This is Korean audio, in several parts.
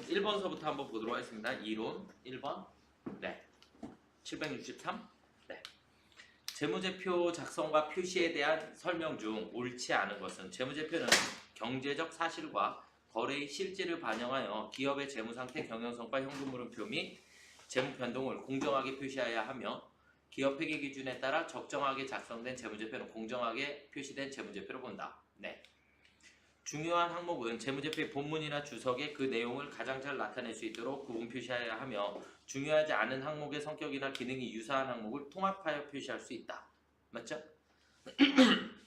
1번서부터 한번 보도록 하겠습니다. 이론 1번. 네. 763. 네. 재무제표 작성과 표시에 대한 설명 중 옳지 않은 것은 재무제표는 경제적 사실과 거래의 실질을 반영하여 기업의 재무상태, 경영성과 현금흐름표 및 재무 변동을 공정하게 표시해야 하며 기업 회계 기준에 따라 적정하게 작성된 재무제표는 공정하게 표시된 재무제표로 본다. 네. 중요한 항목은 재무제표의 본문이나 주석에 그 내용을 가장 잘 나타낼 수 있도록 구분 표시해야 하며 중요하지 않은 항목의 성격이나 기능이 유사한 항목을 통합하여 표시할 수 있다. 맞죠?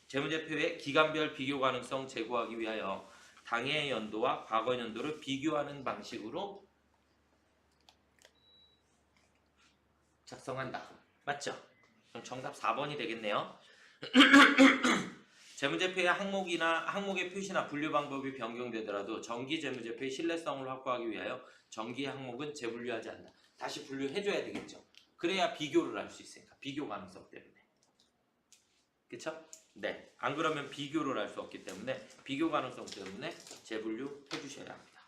재무제표의 기간별 비교 가능성 제고하기 위하여 당해 연도와 과거 연도를 비교하는 방식으로 작성한다. 맞죠? 그럼 정답 4번이 되겠네요. 재무제표의 항목의 표시나 분류 방법이 변경되더라도 정기 재무제표의 신뢰성을 확보하기 위하여 정기 항목은 재분류하지 않는다. 다시 분류해줘야 되겠죠. 그래야 비교를 할 수 있으니까. 비교 가능성 때문에. 그쵸? 네. 안 그러면 비교를 할 수 없기 때문에 비교 가능성 때문에 재분류해 주셔야 합니다.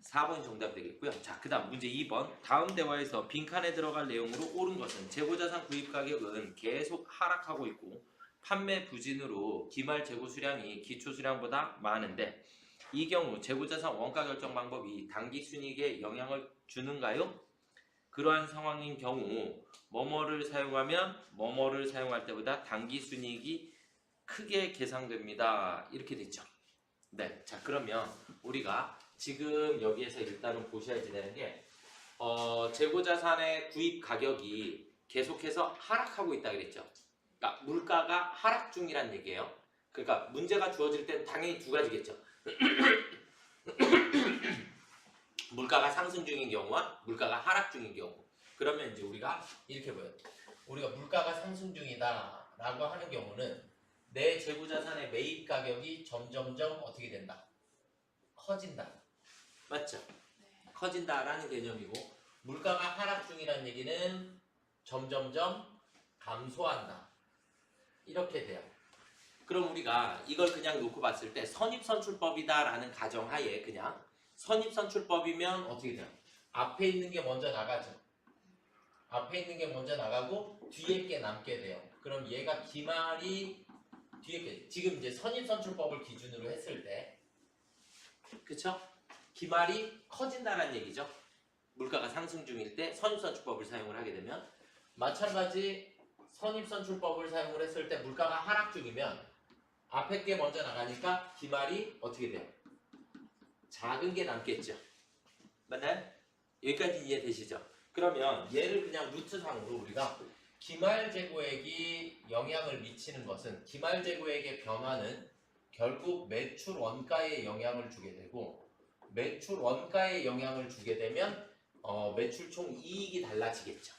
4번이 정답 되겠고요. 자, 그 다음 문제 2번. 다음 대화에서 빈칸에 들어갈 내용으로 옳은 것은 재고자산 구입 가격은 계속 하락하고 있고 판매 부진으로 기말 재고 수량이 기초 수량보다 많은데 이 경우 재고자산 원가 결정 방법이 당기 순이익에 영향을 주는가요? 그러한 상황인 경우 뭐뭐를 사용하면 뭐뭐를 사용할 때보다 당기 순이익이 크게 계상됩니다. 이렇게 됐죠. 네, 자 그러면 우리가 지금 여기에서 일단은 보셔야지 되는 게 재고자산의 구입 가격이 계속해서 하락하고 있다 그랬죠. 그러니까 물가가 하락 중이란 얘기예요. 그러니까 문제가 주어질 때는 당연히 두 가지겠죠. 물가가 상승 중인 경우와 물가가 하락 중인 경우. 그러면 이제 우리가 이렇게 보여요. 우리가 물가가 상승 중이다 라고 하는 경우는 내 재고자산의 매입 가격이 점점점 어떻게 된다? 커진다. 맞죠? 네. 커진다라는 개념이고 물가가 하락 중이라는 얘기는 점점점 감소한다. 이렇게 돼요. 그럼 우리가 이걸 그냥 놓고 봤을 때 선입선출법이다라는 가정하에 그냥 선입선출법이면 어떻게 돼요? 앞에 있는 게 먼저 나가죠. 앞에 있는 게 먼저 나가고 뒤에 게 남게 돼요. 그럼 얘가 기말이 뒤에 게 지금 이제 선입선출법을 기준으로 했을 때 그쵸? 기말이 커진다는 얘기죠. 물가가 상승 중일 때 선입선출법을 사용을 하게 되면 마찬가지 선입선출법을 사용을 했을 때 물가가 하락 중이면 앞에 게 먼저 나가니까 기말이 어떻게 돼요? 작은 게 남겠죠. 맞나요? 여기까지 이해되시죠? 그러면 얘를 그냥 루트상으로 우리가 기말 재고액이 영향을 미치는 것은 기말 재고액의 변화는 결국 매출 원가에 영향을 주게 되고 매출 원가에 영향을 주게 되면 매출 총 이익이 달라지겠죠.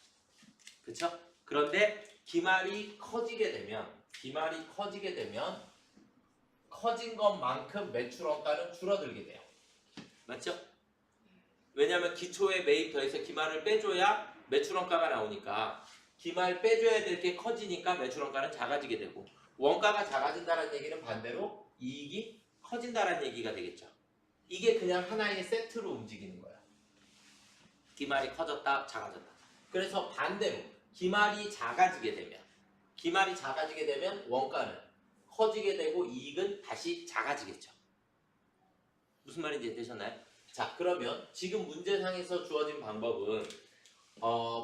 그쵸? 그런데 기말이 커지게 되면 커진 것만큼 매출 원가는 줄어들게 돼요. 맞죠? 왜냐하면 기초에 매입 더해서 기말을 빼줘야 매출 원가가 나오니까 기말 빼줘야 될 게 커지니까 매출 원가는 작아지게 되고 원가가 작아진다는 얘기는 반대로 이익이 커진다는 얘기가 되겠죠. 이게 그냥 하나의 세트로 움직이는 거야. 기말이 커졌다, 작아졌다. 그래서 반대로 기말이 작아지게 되면 원가는 커지게 되고 이익은 다시 작아지겠죠. 무슨 말인지 되셨나요? 자, 그러면 지금 문제상에서 주어진 방법은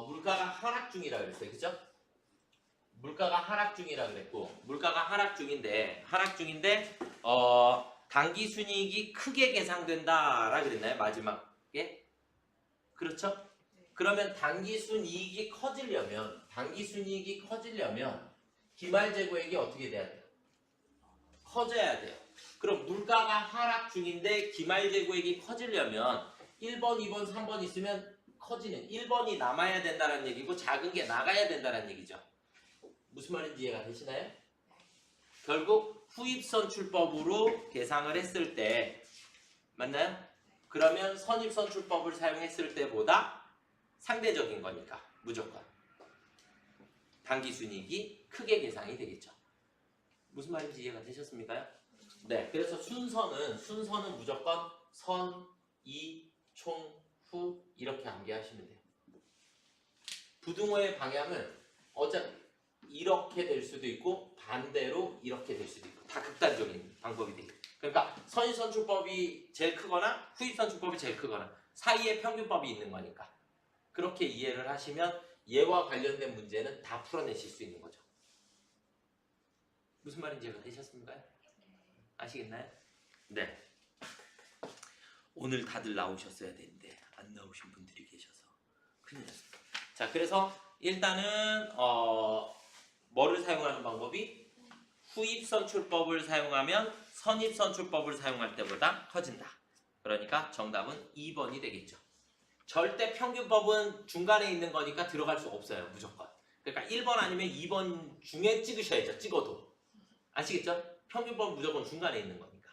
물가가 하락 중이라 그랬어요. 그죠? 물가가 하락 중이라 그랬고 물가가 하락 중인데 당기 순이익이 크게 계상된다라 그랬나요? 마지막에? 그렇죠? 그러면 당기 순이익이 커지려면 기말 재고액이 어떻게 돼야 돼요? 커져야 돼요. 그럼 물가가 하락 중인데 기말 재고액이 커지려면 1번, 2번, 3번 있으면 커지는 1번이 남아야 된다는 얘기고 작은 게 나가야 된다는 얘기죠. 무슨 말인지 이해가 되시나요? 결국 후입선출법으로 계상을 했을 때 맞나요? 그러면 선입선출법을 사용했을 때보다 상대적인 거니까 무조건 당기순이익이 크게 계상이 되겠죠. 무슨 말인지 이해가 되셨습니까? 네, 그래서 순서는 무조건 선, 이, 총, 후 이렇게 암기하시면 돼요. 부등호의 방향은 어차피 이렇게 될 수도 있고 반대로 이렇게 될 수도 있고 다 극단적인 방법이 돼요. 그러니까 선입선출법이 제일 크거나 후입선출법이 제일 크거나 사이에 평균법이 있는 거니까 그렇게 이해를 하시면 얘와 관련된 문제는 다 풀어내실 수 있는 거죠. 무슨 말인지 되셨습니까? 아시겠나요? 네. 오늘 다들 나오셨어야 되는데 안 나오신 분들이 계셔서 큰일 났습니다. 자, 그래서 일단은 뭐를 사용하는 방법이 후입선출법을 사용하면 선입선출법을 사용할 때보다 커진다. 그러니까 정답은 2번이 되겠죠. 절대 평균법은 중간에 있는 거니까 들어갈 수 없어요. 무조건. 그러니까 1번 아니면 2번 중에 찍으셔야죠. 찍어도. 아시겠죠? 평균법은 무조건 중간에 있는 거니까.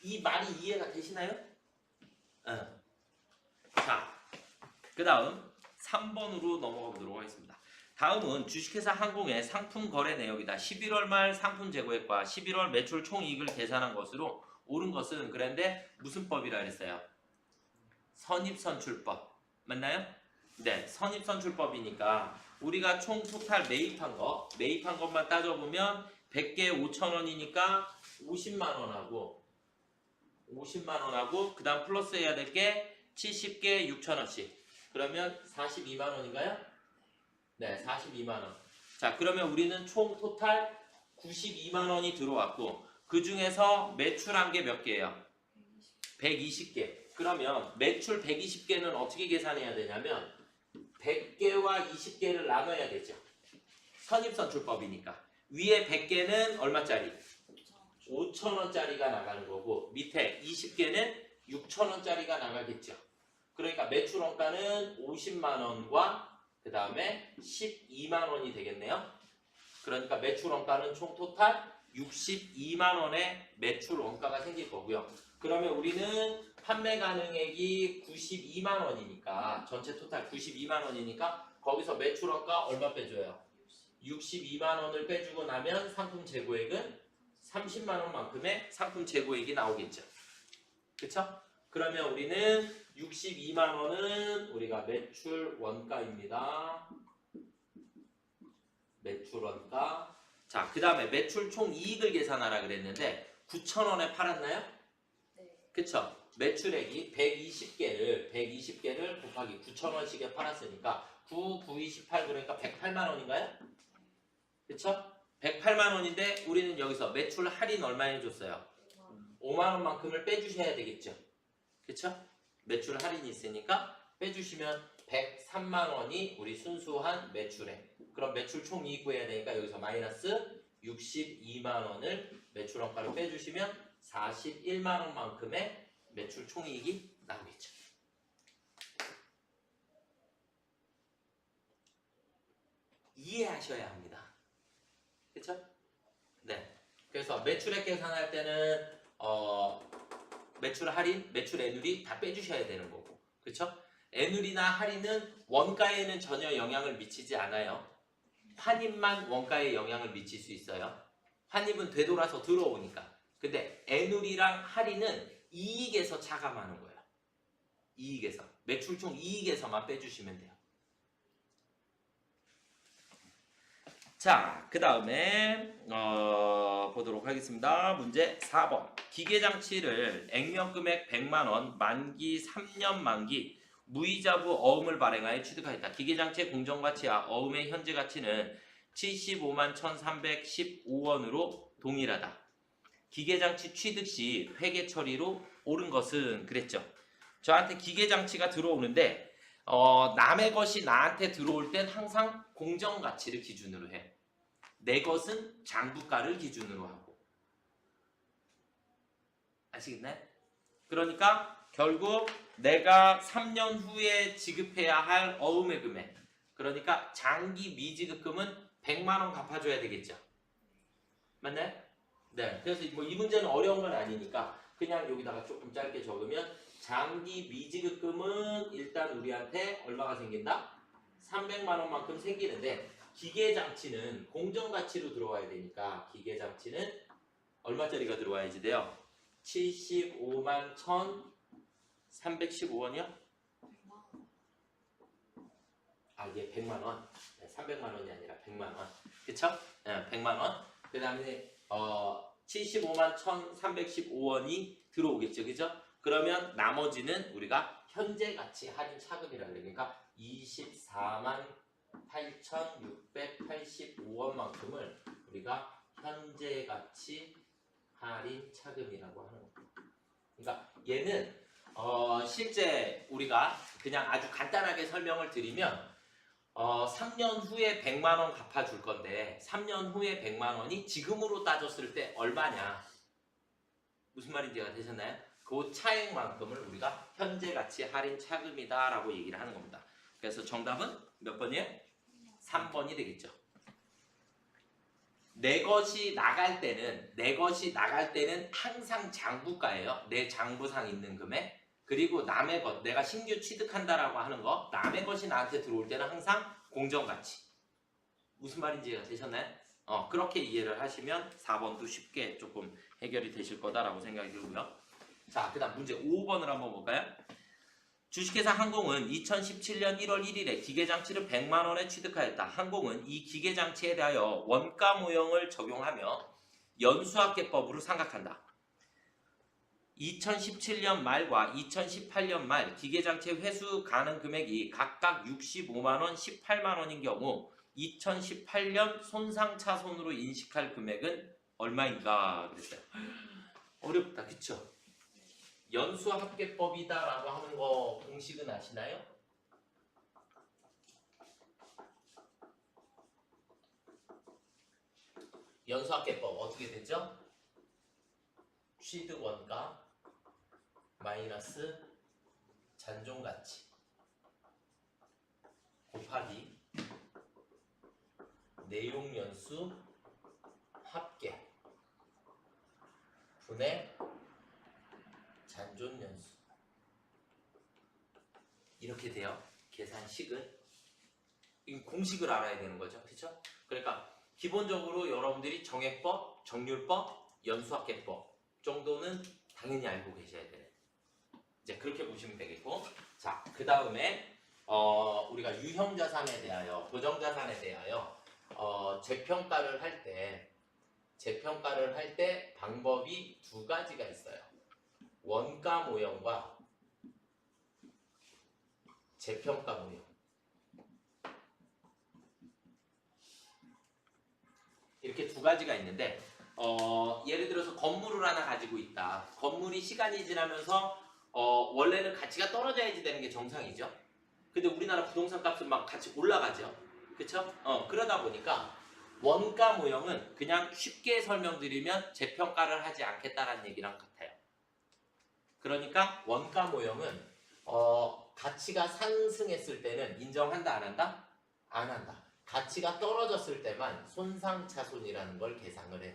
이 말이 이해가 되시나요? 자, 그 다음 3번으로 넘어가 보도록 하겠습니다. 다음은 주식회사 항공의 상품 거래 내역이다. 11월 말 상품 재고액과 11월 매출 총이익을 계산한 것으로 옳은 것은 그런데 무슨 법이라 그랬어요? 선입선출법. 맞나요? 네, 선입선출법이니까 우리가 총 토탈 매입한 것만 따져보면 100개에 5,000원이니까 50만원하고 그 다음 플러스 해야 될 게 70개 6,000원씩. 그러면 42만원인가요? 네, 42만원. 자, 그러면 우리는 총 토탈 92만원이 들어왔고 그 중에서 매출한 게 몇 개예요? 120개. 그러면 매출 120개는 어떻게 계산해야 되냐면 100개와 20개를 나눠야 되죠. 선입선출법이니까. 위에 100개는 얼마짜리? 5,000원짜리가 나가는 거고 밑에 20개는 6,000원짜리가 나가겠죠. 그러니까 매출 원가는 50만원과 그 다음에 12만원이 되겠네요. 그러니까 매출 원가는 총 토탈 62만원의 매출 원가가 생길 거고요. 그러면 우리는 판매 가능액이 92만원이니까 전체 토탈 92만원이니까 거기서 매출 원가 얼마 빼줘요? 62만원을 빼주고 나면 상품 재고액은 30만원만큼의 상품 재고액이 나오겠죠. 그쵸? 그러면 우리는 62만원은 우리가 매출 원가입니다. 매출 원가. 자, 그 다음에 매출 총 이익을 계산하라 그랬는데 9,000원에 팔았나요? 네. 그쵸? 매출액이 120개를 곱하기 9,000원씩에 팔았으니까 9, 9, 28 그러니까 108만원인가요? 그쵸? 108만원인데 우리는 여기서 매출 할인 얼마 해줬어요? 5만원만큼을 빼주셔야 되겠죠. 그쵸? 매출 할인이 있으니까 빼주시면 103만원이 우리 순수한 매출액. 그럼 매출 총 이익 구해야 되니까 여기서 마이너스 62만원을 매출 원가를 빼주시면 41만원만큼의 매출 총 이익이 나오겠죠. 이해하셔야 합니다. 그쵸? 네. 그래서 매출액 계산할 때는 매출 할인, 매출 애누리 다 빼주셔야 되는 거고, 그쵸? 애누리나 할인은 원가에는 전혀 영향을 미치지 않아요. 환입만 원가에 영향을 미칠 수 있어요. 환입은 되돌아서 들어오니까. 근데 애누리랑 할인은 이익에서 차감하는 거예요. 이익에서. 매출 총 이익에서만 빼주시면 돼요. 자, 그 다음에 보도록 하겠습니다. 문제 4번. 기계장치를 액면금액 100만원, 만기 3년 만기, 무이자부 어음을 발행하여 취득하였다. 기계장치의 공정가치와 어음의 현재 가치는 75만 1,315원으로 동일하다. 기계장치 취득 시 회계 처리로 옳은 것은 그랬죠. 저한테 기계장치가 들어오는데 남의 것이 나한테 들어올 땐 항상 공정가치를 기준으로 해. 내 것은 장부가를 기준으로 하고. 아시겠나요? 그러니까 결국 내가 3년 후에 지급해야 할 어음의 금액, 그러니까 장기 미지급금은 100만원 갚아줘야 되겠죠. 맞나요? 네. 그래서 뭐 이 문제는 어려운 건 아니니까 그냥 여기다가 조금 짧게 적으면 장기 미지급금은 일단 우리한테 얼마가 생긴다? 300만원만큼 생기는데 기계장치는 공정가치로 들어와야 되니까 기계장치는 얼마짜리가 들어와야지 돼요? 75만 1,315원이요? 아, 이게 100만 원. 300만 원이 아니라 100만 원. 그쵸? 네, 100만 원. 그 다음에 75만 1,315원이 들어오겠죠. 그죠? 그러면 나머지는 우리가 현재 가치 할인 차금이라 그래. 그러니까 24만 8,685원만큼을 우리가 현재 가치 할인 차금이라고 하는 겁니다. 그러니까 얘는 실제 우리가 그냥 아주 간단하게 설명을 드리면 3년 후에 100만 원 갚아줄 건데 3년 후에 100만 원이 지금으로 따졌을 때 얼마냐? 무슨 말인지 되셨나요? 그 차액만큼을 우리가 현재 가치 할인 차금이다 라고 얘기를 하는 겁니다. 그래서 정답은 몇 번이에요? 3번이 되겠죠. 내 것이 나갈 때는 항상 장부가예요. 내 장부상 있는 금액. 그리고 남의 것, 내가 신규 취득한다라고 하는 거, 남의 것이 나한테 들어올 때는 항상 공정가치. 무슨 말인지 되셨나요? 그렇게 이해를 하시면 4번도 쉽게 조금 해결이 되실 거다라고 생각이 들고요. 자, 그 다음 문제 5번을 한번 볼까요? 주식회사 항공은 2017년 1월 1일에 기계장치를 100만 원에 취득하였다. 항공은 이 기계장치에 대하여 원가 모형을 적용하며 연수합계법으로 삼각한다. 2017년 말과 2018년 말 기계장치 회수 가능 금액이 각각 65만 원, 18만 원인 경우 2018년 손상차손으로 인식할 금액은 얼마인가 그랬어요. 어렵다, 그쵸? 연수합계법이다라고 하는 거 공식은 아시나요? 연수합계법 어떻게 되죠? 취득원가 마이너스 잔존가치 곱하기 내용연수 합계 분의 잔존연수 이렇게 돼요. 계산식은 이 공식을 알아야 되는 거죠. 그렇죠? 그러니까 기본적으로 여러분들이 정액법, 정률법, 연수합계법 정도는 당연히 알고 계셔야 돼요. 이제 그렇게 보시면 되겠고, 자, 그 다음에 우리가 유형자산에 대하여, 보정자산에 대하여 재평가를 할 때 방법이 두 가지가 있어요. 원가 모형과 재평가 모형. 이렇게 두 가지가 있는데 예를 들어서 건물을 하나 가지고 있다. 건물이 시간이 지나면서 원래는 가치가 떨어져야지 되는 게 정상이죠. 근데 우리나라 부동산 값은 막 같이 올라가죠. 그쵸? 그러다 보니까 원가 모형은 그냥 쉽게 설명드리면 재평가를 하지 않겠다라는 얘기랑 같아요. 그러니까 원가 모형은 가치가 상승했을 때는 인정한다, 안 한다? 안 한다. 가치가 떨어졌을 때만 손상차손이라는 걸 계상을 해요.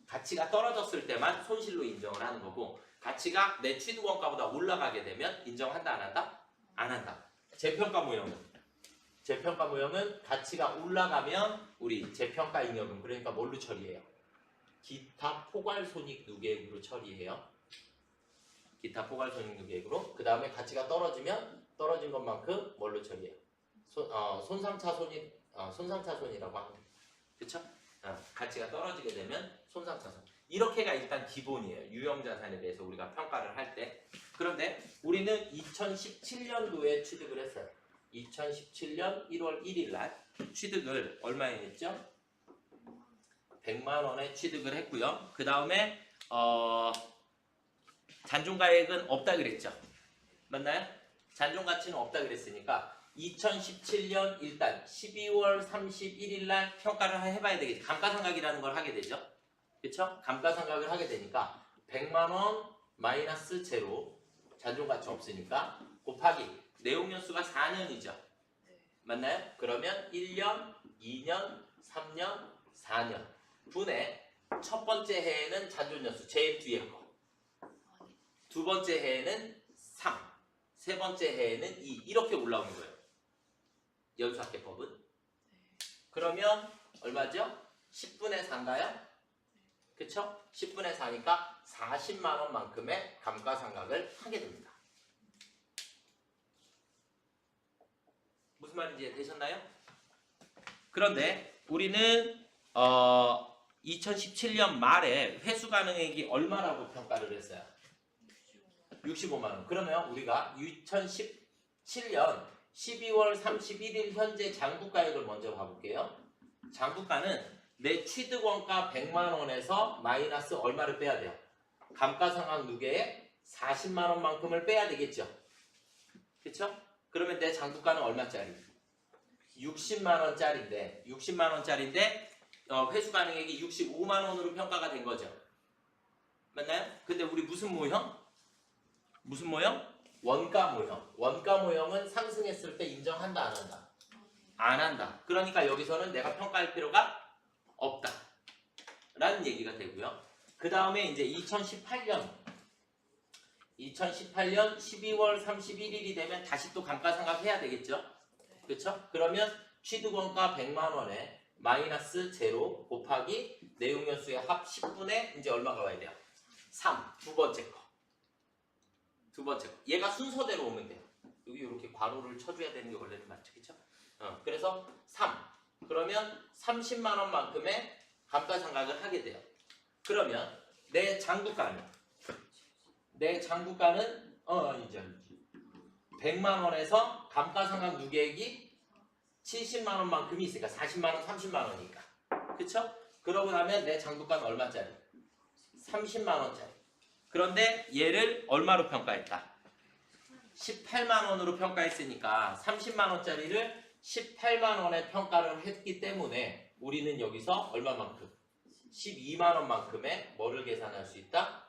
가치가 떨어졌을 때만 손실로 인정을 하는 거고, 가치가 내 취득원가보다 올라가게 되면 인정한다, 안 한다? 안 한다. 재평가 모형은 가치가 올라가면 우리 재평가 잉여금, 그러니까 뭘로 처리해요? 기타 포괄손익 누계액으로 처리해요. 기타 포괄손익 누계액으로. 그 다음에 가치가 떨어지면 떨어진 것만큼 뭘로 처리해요? 손상차손이라고 합니다. 그쵸? 가치가 떨어지게 되면 손상차손. 이렇게가 일단 기본이에요. 유형자산에 대해서 우리가 평가를 할 때. 그런데 우리는 2017년도에 취득을 했어요. 2017년 1월 1일 날 취득을 얼마에 했죠? 100만 원에 취득을 했고요. 그 다음에 잔존가액은 없다 그랬죠. 맞나요? 잔존가치는 없다 그랬으니까 2017년 일단 12월 31일 날 평가를 해봐야 되겠죠. 감가상각이라는 걸 하게 되죠. 그쵸? 감가상각을 하게 되니까 100만 원 마이너스 제로, 잔존가치 없으니까 곱하기 내용연수가 4년이죠. 맞나요? 그러면 1년, 2년, 3년, 4년 분의 첫 번째 해에는 잔존연수 제일 뒤에 거, 두 번째 해에는 3, 세 번째 해에는 2 이렇게 올라오는 거예요. 연수합계법은. 그러면 얼마죠? 10분의 4인가요? 그쵸? 10분의 4니까 40만 원만큼의 감가상각을 하게 됩니다. 무슨 말인지 되셨나요? 그런데 우리는 2017년 말에 회수 가능액이 얼마라고 평가를 했어요? 65만 원. 그러면 우리가 2017년 12월 31일 현재 장부가액을 먼저 봐볼게요. 장부가는 내 취득원가 100만 원에서 마이너스 얼마를 빼야 돼요? 감가상각 누계에 40만 원만큼을 빼야 되겠죠. 그쵸? 그러면 내 장부가는 얼마짜리? 60만 원짜리인데 60만 원짜리인데 회수 가능액이 65만 원으로 평가가 된 거죠. 맞나요? 근데 우리 무슨 모형? 무슨 모형? 원가 모형. 원가 모형은 상승했을 때 인정한다 안 한다? 안 한다. 그러니까 여기서는 내가 평가할 필요가 없다 라는 얘기가 되고요. 그 다음에 이제 2018년 12월 31일이 되면 다시 또 감가상각 해야 되겠죠. 그렇죠? 그러면 취득원가 100만 원에 마이너스 제로 곱하기 내용연수의 합 10분의 이제 얼마가 와야 돼요? 3. 두 번째 거. 얘가 순서대로 오면 돼요. 여기 이렇게 괄호를 쳐줘야 되는 게 원래는 맞죠. 그렇죠? 그래서 3. 그러면 30만 원만큼의 감가상각을 하게 돼요. 그러면 내 장부가는 이제 100만 원에서 감가상각 누계액이 70만 원만큼이 있으니까 40만 원, 30만 원이니까. 그쵸? 그러고 나면 내 장부가는 얼마짜리? 30만 원짜리. 그런데 얘를 얼마로 평가했다? 18만 원으로 평가했으니까 30만 원짜리를 18만 원에 평가를 했기 때문에 우리는 여기서 얼마만큼? 12만 원만큼의 뭐를 계산할 수 있다?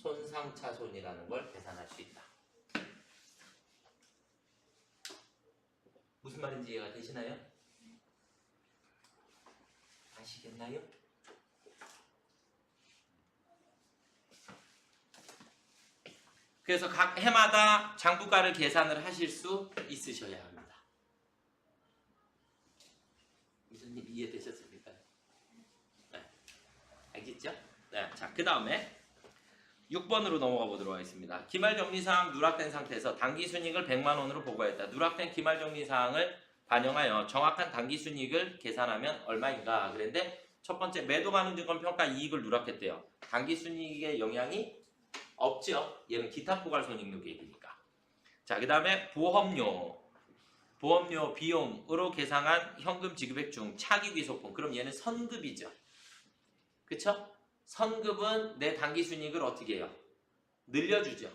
손상차손이라는 걸 계산할 수 있다. 무슨 말인지 이해가 되시나요? 아시겠나요? 그래서 각 해마다 장부가를 계산을 하실 수 있으셔야 합니다. 무슨 일 이해되셨습니까? 네. 알겠죠? 네. 자, 그 다음에 6번으로 넘어가 보도록 하겠습니다. 기말정리사항 누락된 상태에서 당기순이익을 100만 원으로 보고했다. 누락된 기말정리사항을 반영하여 정확한 당기순이익을 계산하면 얼마인가? 그런데 첫 번째 매도가능증권 평가 이익을 누락했대요. 당기순이익에 영향이 없죠. 얘는 기타 포괄손익 누계액이니까. 자, 그 다음에 보험료 비용으로 계상한 현금 지급액 중 차기 귀속분. 그럼 얘는 선급이죠. 그쵸? 선급은 내 당기순이익을 어떻게 해요? 늘려주죠.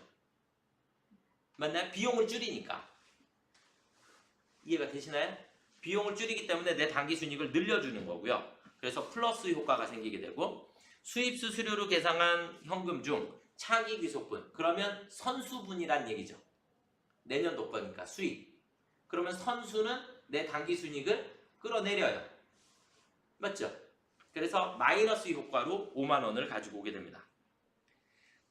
맞나요? 비용을 줄이니까. 이해가 되시나요? 비용을 줄이기 때문에 내 당기순이익을 늘려주는 거고요. 그래서 플러스 효과가 생기게 되고, 수입 수수료로 계상한 현금 중 차기 귀속분. 그러면 선수분이란 얘기죠. 내년도 거니까 수입. 그러면 선수는 내 당기순이익을 끌어내려요. 맞죠? 그래서 마이너스 효과로 5만 원을 가지고 오게 됩니다.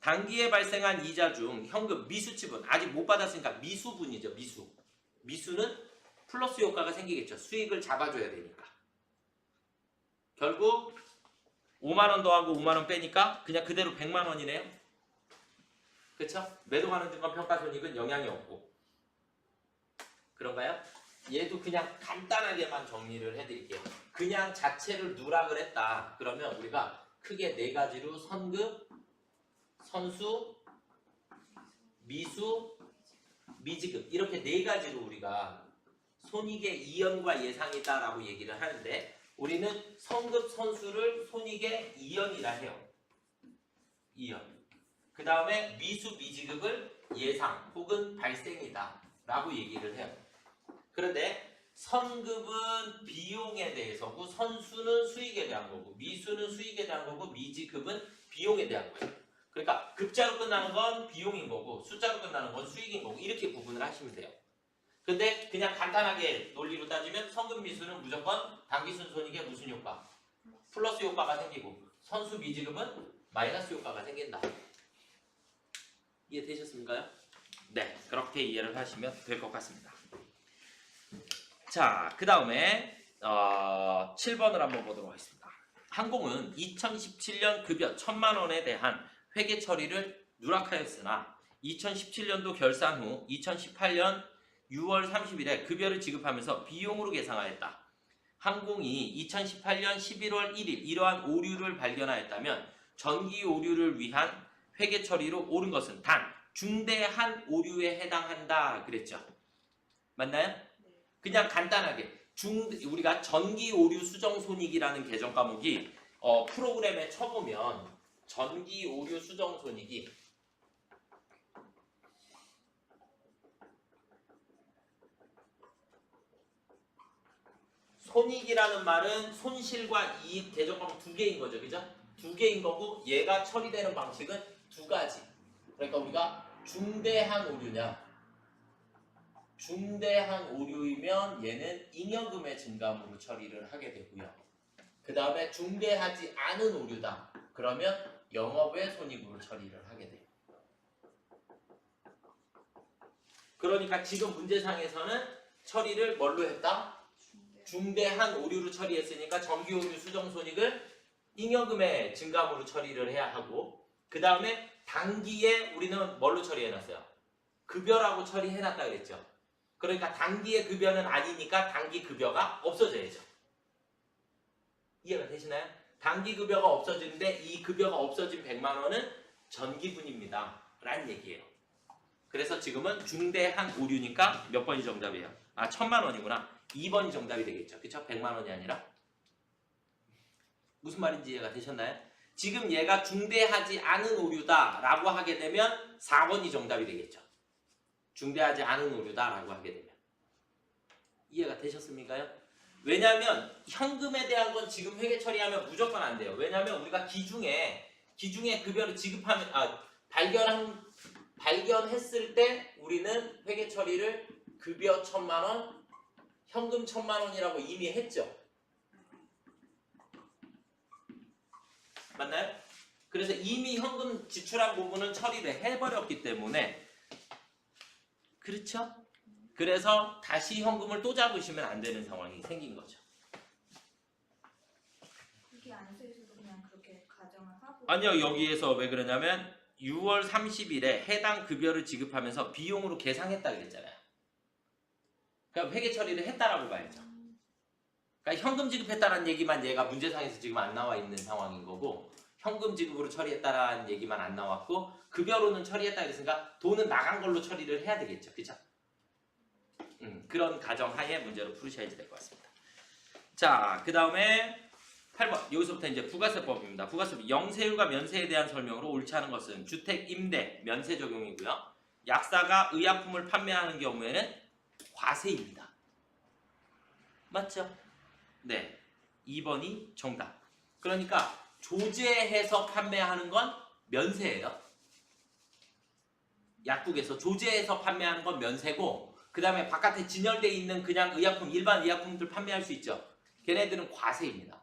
단기에 발생한 이자 중 현금 미수치분. 아직 못 받았으니까 미수분이죠. 미수는 플러스 효과가 생기겠죠. 수익을 잡아줘야 되니까. 결국 5만 원 더하고 5만 원 빼니까 그냥 그대로 100만 원이네요. 그쵸? 매도가능증권 평가손익은 영향이 없고. 그런가요? 얘도 그냥 간단하게만 정리를 해드릴게요. 그냥 자체를 누락을 했다. 그러면 우리가 크게 네 가지로 선급, 선수, 미수, 미지급 이렇게 네 가지로 우리가 손익의 이연과 예상이다라고 얘기를 하는데 우리는 선급, 선수를 손익의 이연이라 해요. 이연. 그 다음에 미수, 미지급을 예상 혹은 발생이다 라고 얘기를 해요. 그런데 선급은 비용에 대해서고 선수는 수익에 대한 거고 미수는 수익에 대한 거고 미지급은 비용에 대한 거예요. 그러니까 급자로 끝나는 건 비용인 거고 숫자로 끝나는 건 수익인 거고 이렇게 구분을 하시면 돼요. 근데 그냥 간단하게 논리로 따지면 선급 미수는 무조건 당기순 손익에 무슨 효과? 플러스 효과가 생기고 선수 미지급은 마이너스 효과가 생긴다. 이해되셨습니까? 네, 그렇게 이해를 하시면 될 것 같습니다. 자, 그 다음에 7번을 한번 보도록 하겠습니다. 항공은 2017년 급여 1,000만 원에 대한 회계 처리를 누락하였으나 2017년도 결산 후 2018년 6월 30일에 급여를 지급하면서 비용으로 계상하였다. 항공이 2018년 11월 1일 이러한 오류를 발견하였다면 전기 오류를 위한 회계 처리로 옳은 것은 단 중대한 오류에 해당한다 그랬죠. 맞나요? 그냥 간단하게 우리가 전기 오류 수정 손익이라는 개정 과목이 프로그램에 쳐보면 전기 오류 수정 손익이 손익이라는 말은 손실과 이익 개정 과목 두 개인 거죠. 그죠? 두 개인 거고 얘가 처리되는 방식은 두 가지. 그러니까 우리가 중대한 오류냐 중대한 오류이면 얘는 잉여금의 증감으로 처리를 하게 되고요. 그 다음에 중대하지 않은 오류다. 그러면 영업외 손익으로 처리를 하게 돼요. 그러니까 지금 문제상에서는 처리를 뭘로 했다? 중대한 오류로 처리했으니까 전기오류 수정손익을 잉여금의 증감으로 처리를 해야 하고 그 다음에 단기에 우리는 뭘로 처리해놨어요? 급여라고 처리해놨다 그랬죠. 그러니까 단기의 급여는 아니니까 단기 급여가 없어져야죠. 이해가 되시나요? 단기 급여가 없어지는데 이 급여가 없어진 100만 원은 전기분입니다. 라는 얘기예요. 그래서 지금은 중대한 오류니까 몇 번이 정답이에요? 1,000만 원이구나. 2번이 정답이 되겠죠. 그쵸? 100만 원이 아니라. 무슨 말인지 이해가 되셨나요? 지금 얘가 중대하지 않은 오류다 라고 하게 되면 4번이 정답이 되겠죠. 중대하지 않은 오류다 라고 하게 되면. 이해가 되셨습니까요? 왜냐하면 현금에 대한 건 지금 회계 처리하면 무조건 안 돼요. 왜냐하면 우리가 기중에 급여를 지급하면 발견했을 때 우리는 회계 처리를 급여 1,000만 원, 현금 1,000만 원이라고 이미 했죠. 맞나요? 그래서 이미 현금 지출한 부분은 처리를 해버렸기 때문에 그렇죠? 그래서 다시 현금을 또 잡으시면 안 되는 상황이 생긴 거죠. 그게 안 써있어도 그냥 그렇게 가정을 하고 아니요. 여기에서 왜 그러냐면 6월 30일에 해당 급여를 지급하면서 비용으로 계상했다 그랬잖아요. 그러니까 회계 처리를 했다라고 봐야죠. 그러니까 현금 지급했다는 얘기만 얘가 문제상에서 지금 안 나와 있는 상황인 거고 현금 지급으로 처리했다라는 얘기만 안 나왔고 급여로는 처리했다 그랬으니까 돈은 나간 걸로 처리를 해야 되겠죠. 그죠? 그런 가정하에 문제로 풀으셔야지 될 것 같습니다. 자, 그 다음에 8번. 여기서부터 이제 부가세법입니다. 부가세법. 영세율과 면세에 대한 설명으로 옳지 않은 것은 주택, 임대, 면세 적용이고요. 약사가 의약품을 판매하는 경우에는 과세입니다. 맞죠? 네. 2번이 정답. 그러니까 조제해서 판매하는 건 면세예요. 약국에서 조제해서 판매하는 건 면세고 그 다음에 바깥에 진열되어 있는 그냥 의약품, 일반 의약품들 판매할 수 있죠. 걔네들은 과세입니다.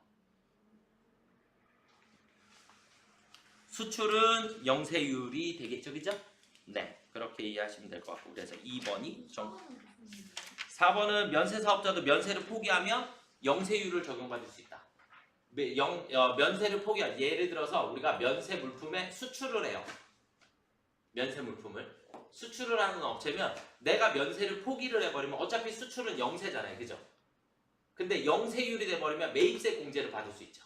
수출은 영세율이 되겠죠. 그죠? 네. 그렇게 이해하시면 될 것 같고 그래서 2번이 정답. 4번은 면세사업자도 면세를 포기하면 영세율을 적용받을 수 있다. 면세를 포기한 예를 들어서 우리가 면세 물품에 수출을 해요. 면세 물품을 수출을 하는 업체면 내가 면세를 포기를 해버리면 어차피 수출은 영세잖아요. 그죠? 근데 영세율이 돼버리면 매입세 공제를 받을 수 있죠.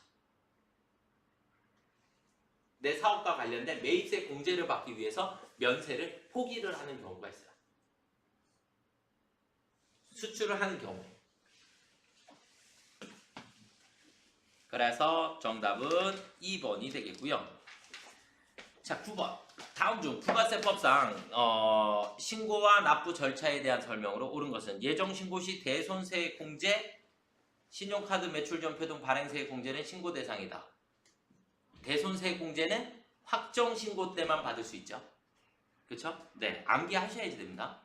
내 사업과 관련된 매입세 공제를 받기 위해서 면세를 포기를 하는 경우가 있어요. 수출을 하는 경우에. 그래서 정답은 2번이 되겠고요. 자, 9번. 다음 중 부가세법상 신고와 납부 절차에 대한 설명으로 옳은 것은 예정신고 시 대손세액 공제, 신용카드 매출전표 등 발행세액 공제는 신고 대상이다. 대손세액 공제는 확정신고 때만 받을 수 있죠. 그렇죠? 네, 암기하셔야지 됩니다.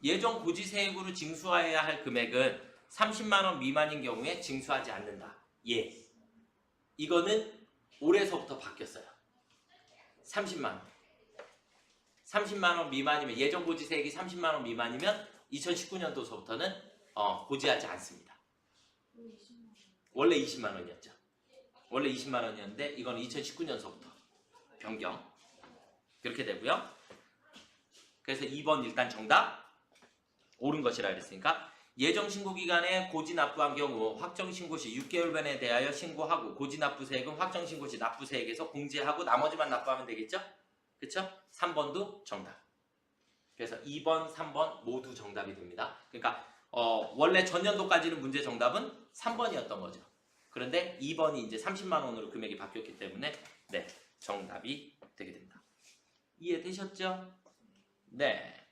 예정 고지세액으로 징수해야 할 금액은 30만 원 미만인 경우에 징수하지 않는다. 예. 이거는 올해서부터 바뀌었어요. 30만 원. 30만 원 미만이면 예정 고지세액이 30만 원 미만이면 2019년도서부터는 고지하지 않습니다. 원래 20만 원이었죠. 원래 20만 원이었는데 이건 2019년서부터 변경. 그렇게 되고요. 그래서 2번 일단 정답 옳은 것이라 그랬으니까 예정신고기간에 고지납부한 경우 확정신고 시 6개월간에 대하여 신고하고 고지납부세액은 확정신고 시 납부세액에서 공제하고 나머지만 납부하면 되겠죠? 그쵸? 3번도 정답. 그래서 2번, 3번 모두 정답이 됩니다. 그러니까 원래 전년도까지는 문제 정답은 3번이었던 거죠. 그런데 2번이 이제 30만 원으로 금액이 바뀌었기 때문에 네, 정답이 되게 됩니다. 이해되셨죠? 네.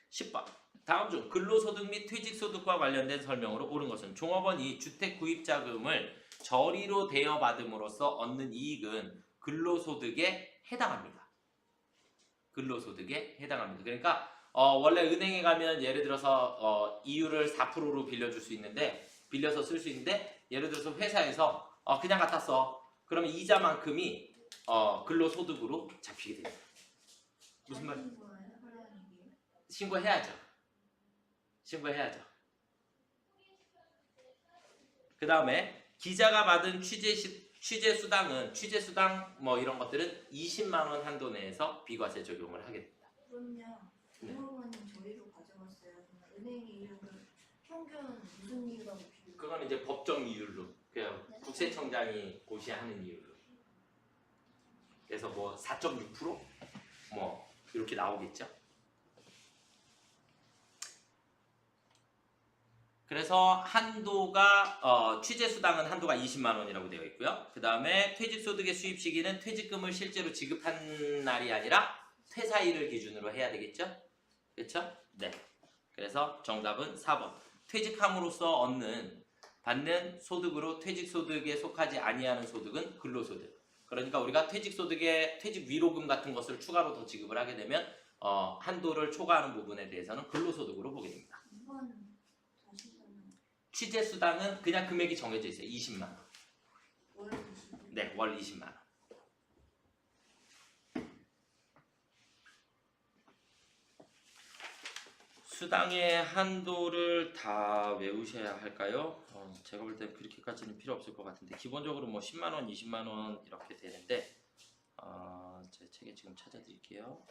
10번. 다음 중 근로소득 및 퇴직소득과 관련된 설명으로 옳은 것은 종업원이 주택 구입자금을 저리로 대여받음으로써 얻는 이익은 근로소득에 해당합니다. 근로소득에 해당합니다. 그러니까 원래 은행에 가면 예를 들어서 이율을 4%로 빌려줄 수 있는데 빌려서 쓸 수 있는데 예를 들어서 회사에서 그냥 갖다 써. 그러면 이자만큼이 근로소득으로 잡히게 됩니다. 무슨 말? 신고해야죠. 신고해야죠. 그 다음에 기자가 받은 취재수당 뭐 이런 것들은 20만 원 한도 내에서 비과세 적용을 하게 됩니다. 그럼요. 종업원은 저희로 가져갔어요. 은행의 이율을 평균 무슨 이유라고 비교? 그건 이제 법정 이율로, 그냥 국세청장이 고시하는 이율로. 그래서 뭐 4.6% 뭐 이렇게 나오겠죠. 그래서 한도가 취재수당은 한도가 20만 원이라고 되어 있고요. 그 다음에 퇴직소득의 수입 시기는 퇴직금을 실제로 지급한 날이 아니라 퇴사일을 기준으로 해야 되겠죠? 그렇죠? 네. 그래서 정답은 4번. 퇴직함으로써 받는 소득으로 퇴직소득에 속하지 아니하는 소득은 근로소득. 그러니까 우리가 퇴직소득에 퇴직위로금 같은 것을 추가로 더 지급을 하게 되면 한도를 초과하는 부분에 대해서는 근로소득으로 보게 됩니다. 취재수당은 그냥 금액이 정해져 있어요. 20만 원. 네, 월 20만 원. 수당의 한도를 다 외우셔야 할까요? 제가 볼 때 그렇게까지는 필요 없을 것 같은데 기본적으로 뭐 10만 원, 20만 원 이렇게 되는데 제 책에 지금 찾아드릴게요.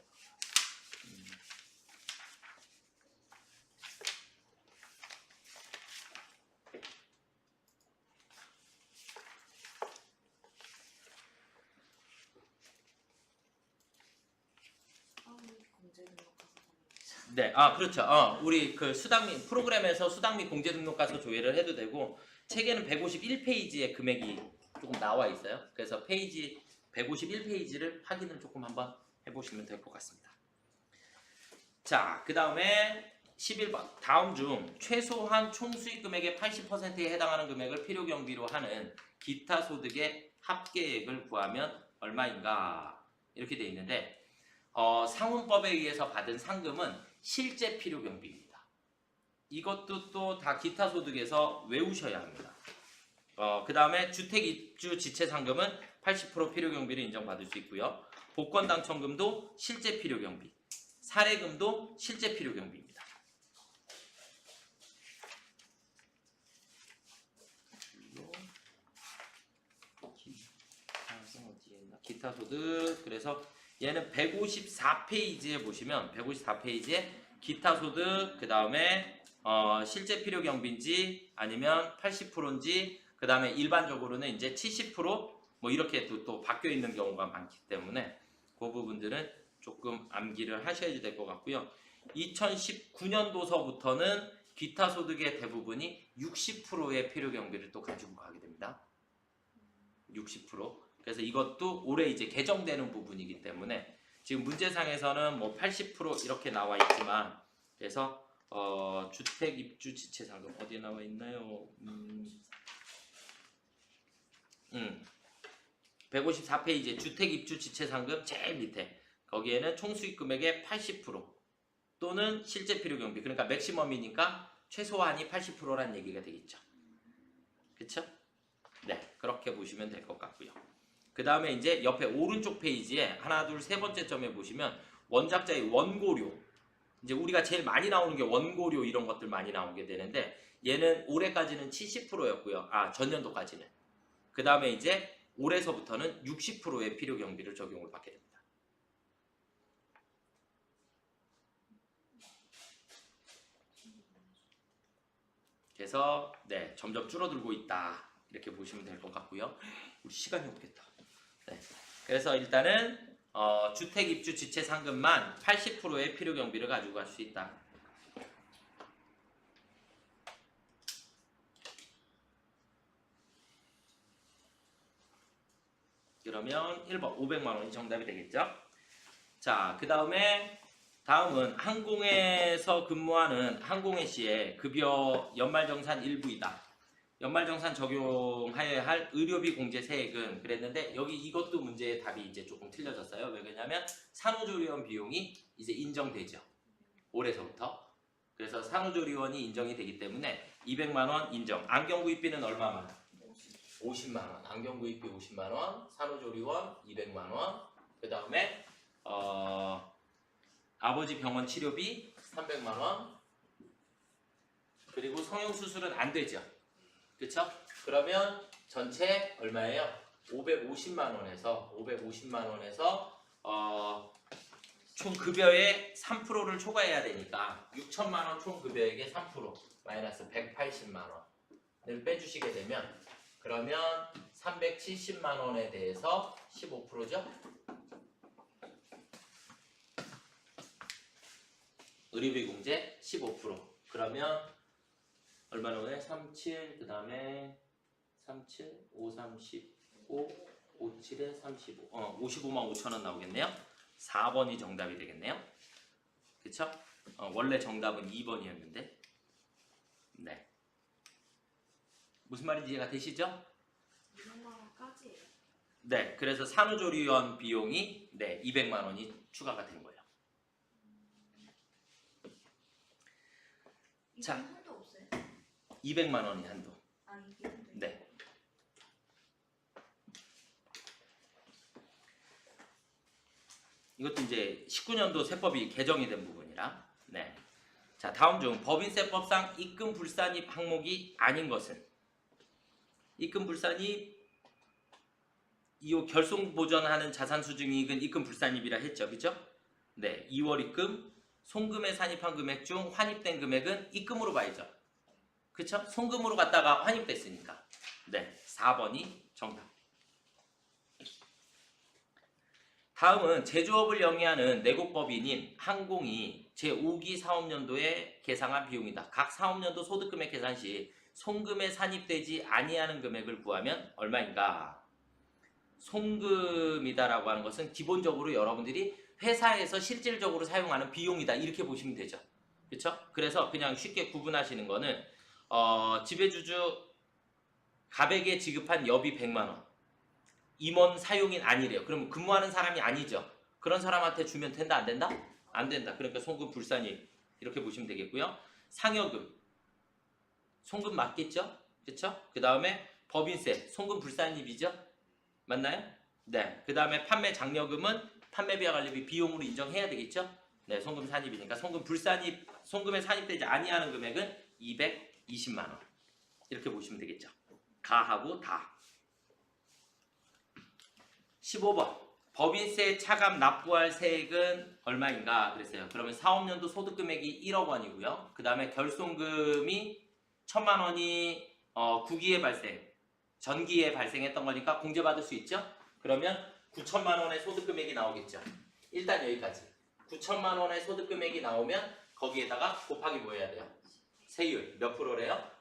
네, 그렇죠. 우리 그 수당 및 프로그램에서 수당 및 공제 등록가서 조회를 해도 되고 책에는 151페이지의 금액이 조금 나와 있어요. 그래서 페이지 151페이지를 확인을 조금 한번 해보시면 될 것 같습니다. 자, 그 다음에 11번. 다음 중 최소한 총수익 금액의 80%에 해당하는 금액을 필요경비로 하는 기타 소득의 합계액을 구하면 얼마인가? 이렇게 돼 있는데 상훈법에 의해서 받은 상금은 실제 필요경비입니다. 이것도 또 다 기타 소득에서 외우셔야 합니다. 그 다음에 주택입주 지체상금은 80% 필요경비를 인정받을 수 있고요. 복권당첨금도 실제 필요경비, 사례금도 실제 필요경비입니다. 기타 소득. 그래서 얘는 154페이지에 보시면 154페이지에 기타 소득, 그 다음에 실제 필요 경비인지 아니면 80%인지, 그 다음에 일반적으로는 이제 70%뭐 이렇게 또 바뀌어 있는 경우가 많기 때문에 그 부분들은 조금 암기를 하셔야 될 것 같고요. 2019년도서부터는 기타 소득의 대부분이 60%의 필요 경비를 또 가지고 가게 됩니다. 60%. 그래서 이것도 올해 이제 개정되는 부분이기 때문에 지금 문제상에서는 뭐 80% 이렇게 나와 있지만, 그래서 주택 입주 지체 상금 어디에 나와 있나요? 154페이지에 주택 입주 지체 상금 제일 밑에 거기에는 총수익 금액의 80% 또는 실제 필요 경비, 그러니까 맥시멈이니까 최소한이 80%란 얘기가 되겠죠. 그렇죠? 네, 그렇게 보시면 될 것 같고요. 그 다음에 이제 옆에 오른쪽 페이지에 하나, 둘, 세 번째 점에 보시면 원작자의 원고료, 이제 우리가 제일 많이 나오는 게 원고료 이런 것들 많이 나오게 되는데 얘는 올해까지는 70%였고요. 전년도까지는. 그 다음에 이제 올해서부터는 60%의 필요 경비를 적용을 받게 됩니다. 그래서 네, 점점 줄어들고 있다 이렇게 보시면 될 것 같고요. 우리 시간이 없겠다. 네, 그래서 일단은 주택 입주 지체 상금만 80%의 필요 경비를 가지고 갈 수 있다. 그러면 1번 500만 원이 정답이 되겠죠? 자, 그 다음에 다음은 항공에서 근무하는 항공회 씨의 급여 연말정산 일부이다. 연말정산 적용해야 할 의료비 공제 세액은 그랬는데 여기 이것도 문제의 답이 이제 조금 틀려졌어요. 왜 그러냐면 산후조리원 비용이 이제 인정되죠. 올해서부터. 그래서 산후조리원이 인정이 되기 때문에 200만 원 인정. 안경 구입비는 얼마만? 50만 원. 안경 구입비 50만 원. 산후조리원 200만 원. 그 다음에 아버지 병원 치료비 300만 원. 그리고 성형수술은 안 되죠. 그쵸? 그러면 전체 얼마예요? 550만 원에서 총 급여의 3%를 초과해야 되니까 6천만 원 총 급여액의 3% 마이너스 180만 원을 빼주시게 되면 그러면 370만 원에 대해서 15%죠? 의료비 공제 15%. 그러면 얼마나 오네? 37, 그 다음에 37, 5, 35, 57에 35. 55만 5천 원 나오겠네요. 4번이 정답이 되겠네요. 그쵸? 원래 정답은 2번이었는데. 네. 무슨 말인지 이해가 되시죠? 200만 원까지. 네. 그래서 산후조리원 비용이 200만 원이 추가가 된 거예요. 자. 이건 한도 없어요? 200만 원이 한도. 아, 이게 한도. 네. 이것도 이제 19년도 세법이 개정이 된 부분이라. 네. 자, 다음 중 법인세법상 입금 불산입 항목이 아닌 것은 입금 불산입 이 결손 보전하는 자산 수증이익은 입금 불산입이라 했죠. 그죠? 네. 2월 입금 송금에 산입한 금액 중 환입된 금액은 입금으로 봐야죠. 그쵸? 송금으로 갔다가 환입됐으니까. 네. 4번이 정답. 다음은 제조업을 영위하는 내국법인인 항공이 제5기 사업년도에 계상한 비용이다. 각 사업년도 소득금액 계산 시 송금에 산입되지 아니하는 금액을 구하면 얼마인가? 송금이다라고 하는 것은 기본적으로 여러분들이 회사에서 실질적으로 사용하는 비용이다. 이렇게 보시면 되죠. 그렇죠? 그래서 그냥 쉽게 구분하시는 거는 지배주주 갑에게 지급한 여비 100만 원. 임원 사용인 아니래요. 그러면 근무하는 사람이 아니죠. 그런 사람한테 주면 된다 안 된다? 안 된다. 그러니까 송금 불산입 이렇게 보시면 되겠고요. 상여금 송금 맞겠죠? 그렇죠? 그 다음에 법인세 송금 불산입이죠? 맞나요? 네. 그 다음에 판매 장려금은 판매비와 관리비 비용으로 인정해야 되겠죠? 네. 송금 산입이니까 송금 불산입 송금에 산입되지 아니하는 금액은 220만 원 이렇게 보시면 되겠죠. 가하고 다. 15번 법인세 차감 납부할 세액은 얼마인가 그랬어요. 그러면 사업년도 소득금액이 1억 원이고요. 그 다음에 결손금이 1,000만 원이 구기에 발생, 전기에 발생했던 거니까 공제받을 수 있죠. 그러면 9천만 원의 소득금액이 나오겠죠. 일단 여기까지 9천만 원의 소득금액이 나오면 거기에다가 곱하기 뭐 해야 돼요? 세율 몇 프로래요?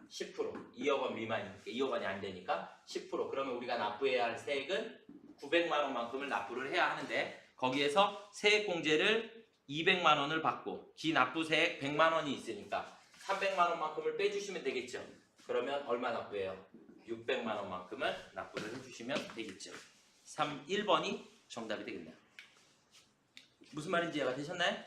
10%. 2억 원 미만이니까 2억 원이 안 되니까 10%. 그러면 우리가 납부해야 할 세액은 900만 원만큼을 납부를 해야 하는데 거기에서 세액 공제를 200만 원을 받고 기납부세액 100만 원이 있으니까 300만 원만큼을 빼주시면 되겠죠. 그러면 얼마 납부해요? 600만 원만큼을 납부를 해주시면 되겠죠. 1번이 정답이 되겠네요. 무슨 말인지 이해가 되셨나요?